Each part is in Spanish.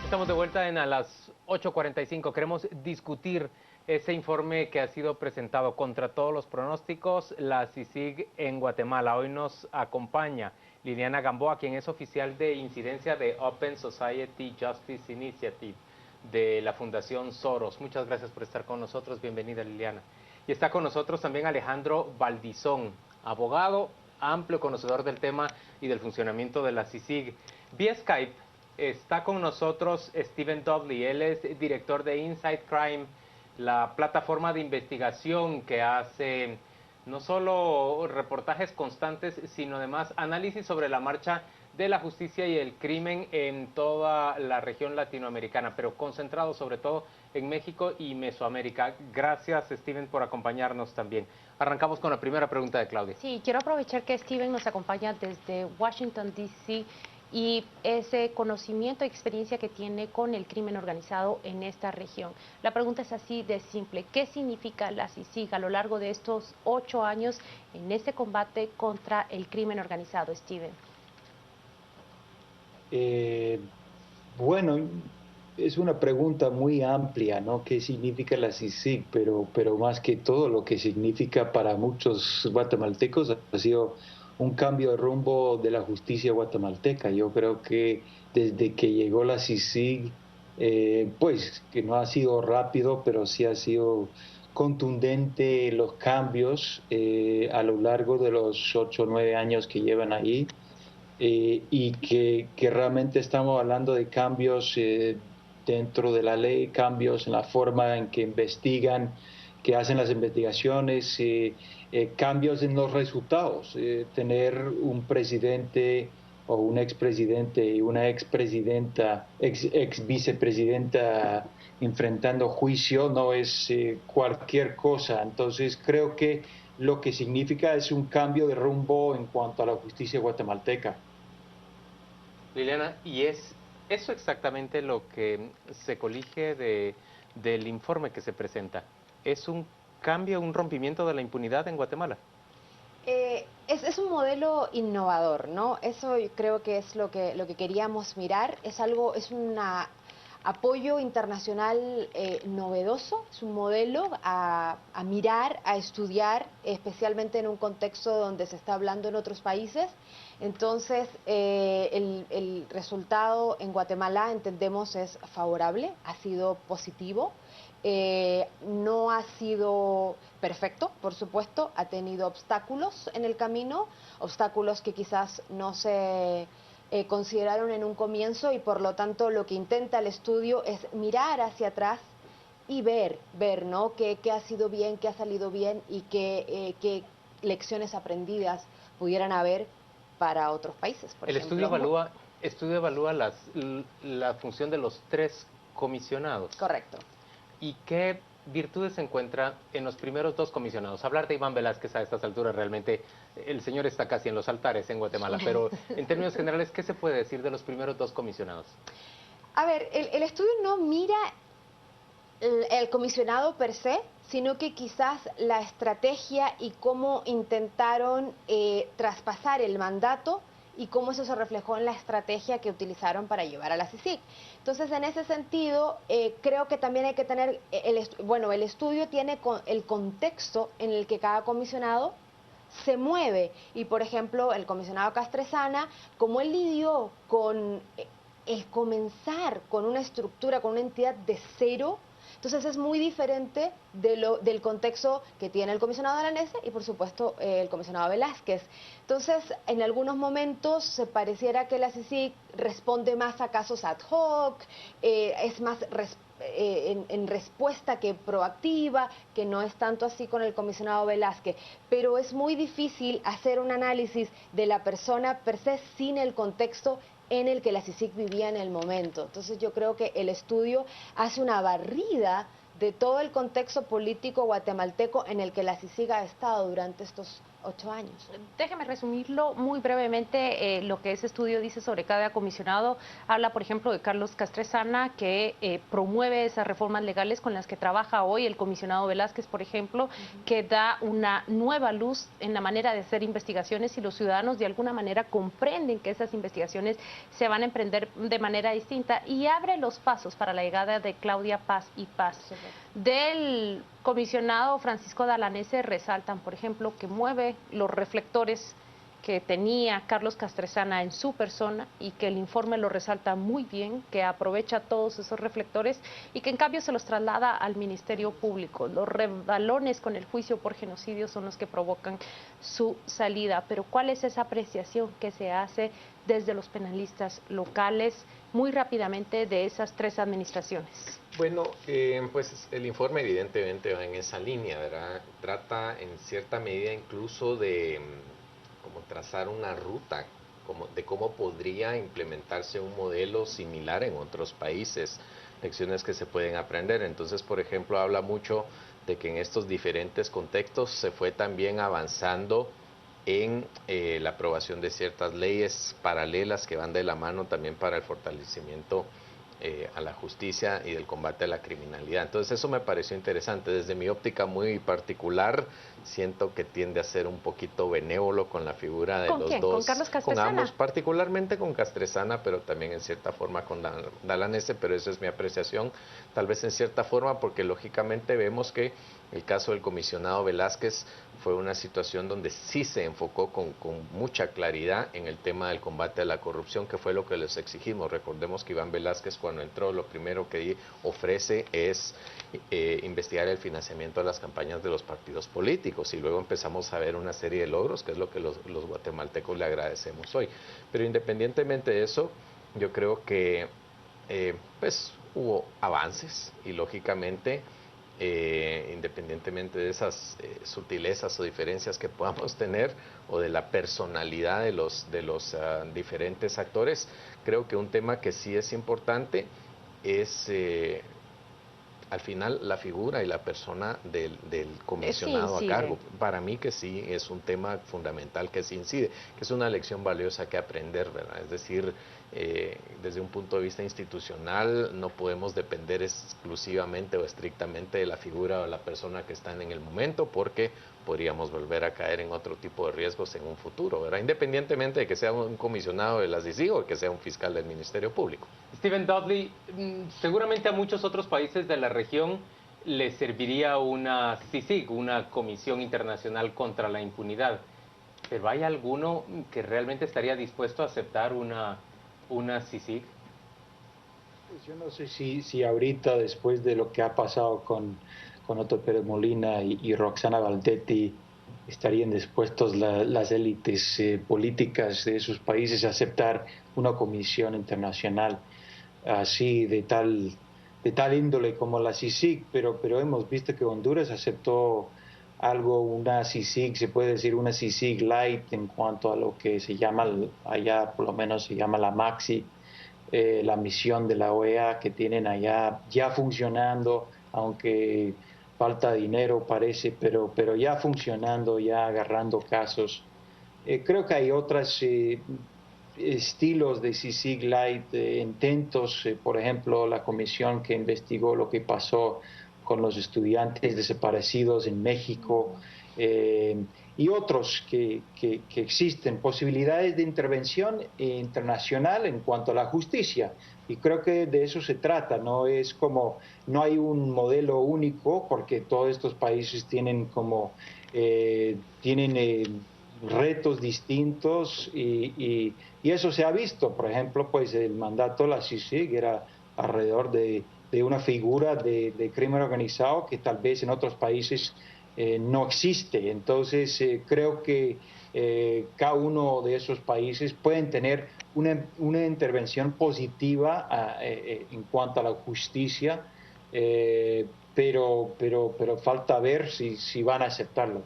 Estamos de vuelta a las 8:45. Queremos discutir ese informe que ha sido presentado contra todos los pronósticos, la CICIG en Guatemala. Hoy nos acompaña Liliana Gamboa, quien es oficial de incidencia de Open Society Justice Initiative de la Fundación Soros. Muchas gracias por estar con nosotros. Bienvenida, Liliana. Y está con nosotros también Alejandro Valdizón, abogado, amplio conocedor del tema y del funcionamiento de la CICIG. Vía Skype está con nosotros Steven Dudley. Él es director de Inside Crime, la plataforma de investigación que hace no solo reportajes constantes, sino además análisis sobre la marcha de la justicia y el crimen en toda la región latinoamericana, pero concentrado sobre todo en México y Mesoamérica. Gracias, Steven, por acompañarnos también. Arrancamos con la primera pregunta de Claudia. Sí, quiero aprovechar que Steven nos acompaña desde Washington, D.C. y ese conocimiento y experiencia que tiene con el crimen organizado en esta región. La pregunta es así de simple: ¿qué significa la CICIG a lo largo de estos 8 años en este combate contra el crimen organizado, Steven? Eh, bueno, es una pregunta muy amplia, ¿no? ¿Qué significa la CICIG? Pero más que todo lo que significa para muchos guatemaltecos ha sido un cambio de rumbo de la justicia guatemalteca. Yo creo que desde que llegó la CICIG, pues que no ha sido rápido, pero sí ha sido contundente los cambios a lo largo de los 8 o 9 años que llevan ahí, y que realmente estamos hablando de cambios dentro de la ley, cambios en la forma en que investigan, que hacen las investigaciones, cambios en los resultados. Tener un presidente o un expresidente y una expresidenta, ex vicepresidenta enfrentando juicio no es cualquier cosa. Entonces creo que lo que significa es un cambio de rumbo en cuanto a la justicia guatemalteca. Liliana, ¿y es eso exactamente lo que se colige del informe que se presenta? ¿Es un cambio, un rompimiento de la impunidad en Guatemala? Es un modelo innovador, ¿no? Eso yo creo que es lo que queríamos mirar. Es un apoyo internacional novedoso, es un modelo a mirar, a estudiar, especialmente en un contexto donde se está hablando en otros países. Entonces, el resultado en Guatemala, entendemos, es favorable, ha sido positivo. No ha sido perfecto, por supuesto, ha tenido obstáculos en el camino, obstáculos que quizás no se consideraron en un comienzo, y por lo tanto lo que intenta el estudio es mirar hacia atrás y ver, ¿no? qué ha sido bien, qué ha salido bien y qué lecciones aprendidas pudieran haber para otros países, por El ejemplo. estudio evalúa la función de los tres comisionados. Correcto. ¿Y qué virtudes se encuentra en los primeros dos comisionados? Hablar de Iván Velázquez a estas alturas, realmente el señor está casi en los altares en Guatemala, pero en términos generales, ¿qué se puede decir de los primeros dos comisionados? A ver, el estudio no mira el comisionado per se, sino que quizás la estrategia y cómo intentaron traspasar el mandato y cómo eso se reflejó en la estrategia que utilizaron para llevar a la CICIG. Entonces, en ese sentido, creo que también hay que tener, el estudio tiene el contexto en el que cada comisionado se mueve. Y, por ejemplo, el comisionado Castresana, como él lidió con el comenzar con una estructura, con una entidad de cero, entonces es muy diferente del contexto que tiene el comisionado Alanese y por supuesto el comisionado Velázquez. Entonces, en algunos momentos se pareciera que la CICIG responde más a casos ad hoc, es más en respuesta que proactiva, que no es tanto así con el comisionado Velázquez, pero es muy difícil hacer un análisis de la persona per se sin el contexto en el que la CICIG vivía en el momento. Entonces yo creo que el estudio hace una barrida de todo el contexto político guatemalteco en el que la CICIG ha estado durante estos 8 años. Déjeme resumirlo muy brevemente. Lo que ese estudio dice sobre cada comisionado habla, por ejemplo, de Carlos Castresana, que promueve esas reformas legales con las que trabaja hoy el comisionado Velázquez, por ejemplo, que da una nueva luz en la manera de hacer investigaciones y los ciudadanos de alguna manera comprenden que esas investigaciones se van a emprender de manera distinta y abre los pasos para la llegada de Claudia Paz y Paz. Del comisionado Francisco Dalanese resaltan, por ejemplo, que mueve los reflectores que tenía Carlos Castresana en su persona y que el informe lo resalta muy bien, que aprovecha todos esos reflectores y que en cambio se los traslada al Ministerio Público. Los rebalones con el juicio por genocidio son los que provocan su salida. Pero ¿cuál es esa apreciación que se hace desde los penalistas locales muy rápidamente de esas tres administraciones? Bueno, pues el informe evidentemente va en esa línea, ¿verdad? Trata en cierta medida incluso de como trazar una ruta de cómo podría implementarse un modelo similar en otros países, lecciones que se pueden aprender. Entonces, por ejemplo, habla mucho de que en estos diferentes contextos se fue también avanzando en la aprobación de ciertas leyes paralelas que van de la mano también para el fortalecimiento a la justicia y del combate a la criminalidad. Entonces eso me pareció interesante. Desde mi óptica muy particular, siento que tiende a ser un poquito benévolo con la figura de los dos. ¿Con Carlos Castresana? Con ambos, particularmente con Castresana, pero también en cierta forma con Dalanese, pero esa es mi apreciación, tal vez en cierta forma, porque lógicamente vemos que el caso del comisionado Velázquez fue una situación donde sí se enfocó con mucha claridad en el tema del combate a la corrupción, que fue lo que les exigimos. Recordemos que Iván Velázquez, cuando entró, lo primero que ofrece es investigar el financiamiento de las campañas de los partidos políticos, y luego empezamos a ver una serie de logros, que es lo que los guatemaltecos le agradecemos hoy. Pero independientemente de eso, yo creo que pues hubo avances y lógicamente independientemente de esas sutilezas o diferencias que podamos tener o de la personalidad de los diferentes actores, creo que un tema que sí es importante es al final la figura y la persona del comisionado a cargo. Para mí que sí es un tema fundamental que sí incide, que es una lección valiosa que aprender, ¿verdad? Es decir, desde un punto de vista institucional no podemos depender exclusivamente o estrictamente de la figura o la persona que están en el momento, porque podríamos volver a caer en otro tipo de riesgos en un futuro, ¿verdad? Independientemente de que sea un comisionado de la CICIG o que sea un fiscal del Ministerio Público. Stephen Dudley, seguramente a muchos otros países de la región les serviría una CICIG, una Comisión Internacional contra la Impunidad, pero ¿hay alguno que realmente estaría dispuesto a aceptar una CICIG? Yo no sé si ahorita, después de lo que ha pasado con Otto Pérez Molina y Roxana Valdetti, estarían dispuestos las élites políticas de esos países a aceptar una comisión internacional así de tal índole como la CICIG, pero hemos visto que Honduras aceptó una CICIG, se puede decir una CICIG light en cuanto a lo que se llama, allá por lo menos se llama la MAXI, la misión de la OEA que tienen allá ya funcionando, aunque falta dinero parece, pero ya funcionando, ya agarrando casos. Creo que hay otros estilos de CICIG Light, intentos, por ejemplo, la comisión que investigó lo que pasó con los estudiantes desaparecidos en México, y otros que existen, posibilidades de intervención internacional en cuanto a la justicia. Y creo que de eso se trata, no hay un modelo único, porque todos estos países tienen retos distintos y eso se ha visto. Por ejemplo, pues el mandato de la CICIG era alrededor de una figura de crimen organizado que tal vez en otros países no existe. Entonces creo que cada uno de esos países pueden tener una intervención positiva en cuanto a la justicia, pero falta ver si van a aceptarlo.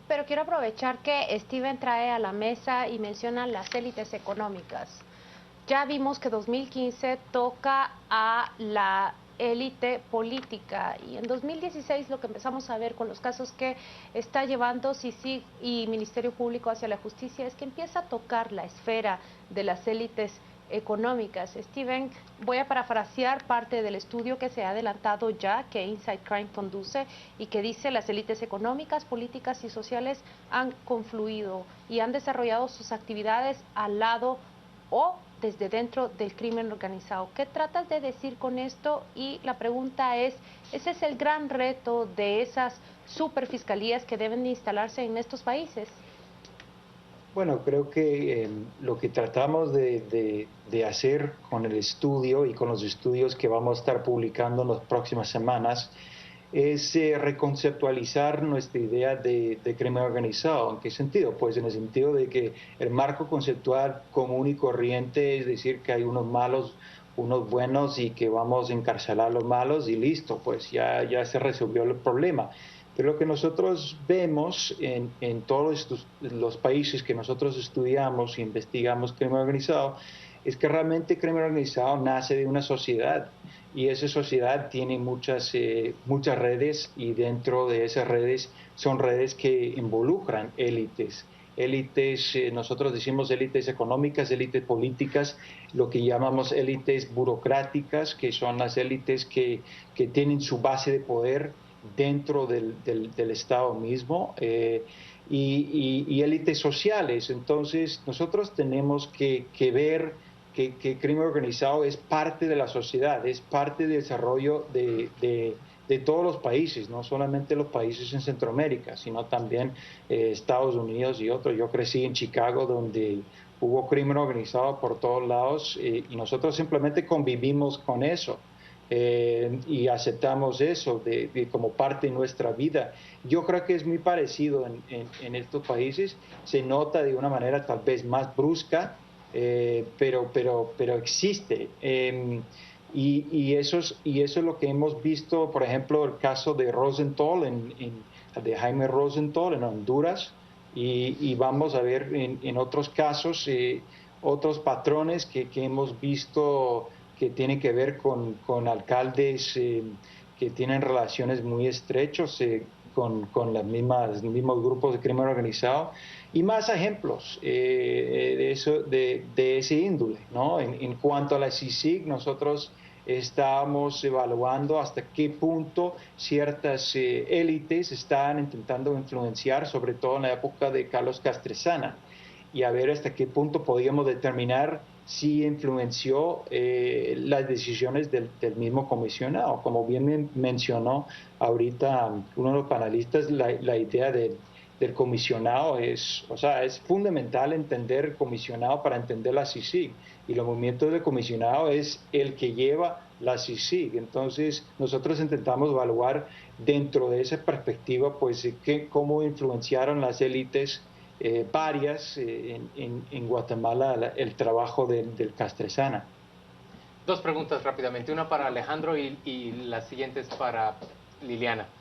Pero quiero aprovechar que Steven trae a la mesa y menciona las élites económicas. Ya vimos que 2015 toca a la élite política. Y en 2016 lo que empezamos a ver con los casos que está llevando CICIG y Ministerio Público hacia la justicia es que empieza a tocar la esfera de las élites económicas. Steven, voy a parafrasear parte del estudio que se ha adelantado ya, que Inside Crime conduce y que dice: las élites económicas, políticas y sociales han confluido y han desarrollado sus actividades al lado o desde dentro del crimen organizado. ¿Qué tratas de decir con esto? Y la pregunta es, ¿ese es el gran reto de esas superfiscalías que deben de instalarse en estos países? Bueno, creo que lo que tratamos de hacer con el estudio y con los estudios que vamos a estar publicando en las próximas semanas es reconceptualizar nuestra idea de crimen organizado. ¿En qué sentido? Pues en el sentido de que el marco conceptual común y corriente es decir que hay unos malos, unos buenos y que vamos a encarcelar a los malos y listo, pues ya se resolvió el problema. Pero lo que nosotros vemos en todos los países que nosotros estudiamos e investigamos crimen organizado es que realmente el crimen organizado nace de una sociedad y esa sociedad tiene muchas redes y dentro de esas redes son redes que involucran élites. Élites, nosotros decimos élites económicas, élites políticas, lo que llamamos élites burocráticas, que son las élites que tienen su base de poder dentro del Estado mismo, y élites sociales. Entonces, nosotros tenemos que ver que el crimen organizado es parte de la sociedad, es parte del desarrollo de todos los países, no solamente los países en Centroamérica, sino también Estados Unidos y otros. Yo crecí en Chicago, donde hubo crimen organizado por todos lados, y nosotros simplemente convivimos con eso. Y aceptamos eso como parte de nuestra vida. Yo creo que es muy parecido en estos países, se nota de una manera tal vez más brusca, pero existe. Y eso es lo que hemos visto, por ejemplo, el caso de Rosenthal, de Jaime Rosenthal en Honduras, y vamos a ver en otros casos, otros patrones que hemos visto que tienen que ver con alcaldes que tienen relaciones muy estrechos con los mismos grupos de crimen organizado, y más ejemplos de ese índole, ¿no? En cuanto a la CICIG, nosotros estábamos evaluando hasta qué punto ciertas élites estaban intentando influenciar, sobre todo en la época de Carlos Castresana, y a ver hasta qué punto podíamos determinar si influenció las decisiones del mismo comisionado. Como bien mencionó ahorita uno de los panelistas, la idea del comisionado o sea, es fundamental entender el comisionado para entender la CICIG, y los movimientos del comisionado es el que lleva la CICIG. Entonces, nosotros intentamos evaluar dentro de esa perspectiva, pues, cómo influenciaron las élites varias en Guatemala el trabajo del Castresana. Dos preguntas rápidamente, una para Alejandro y la siguiente es para Liliana.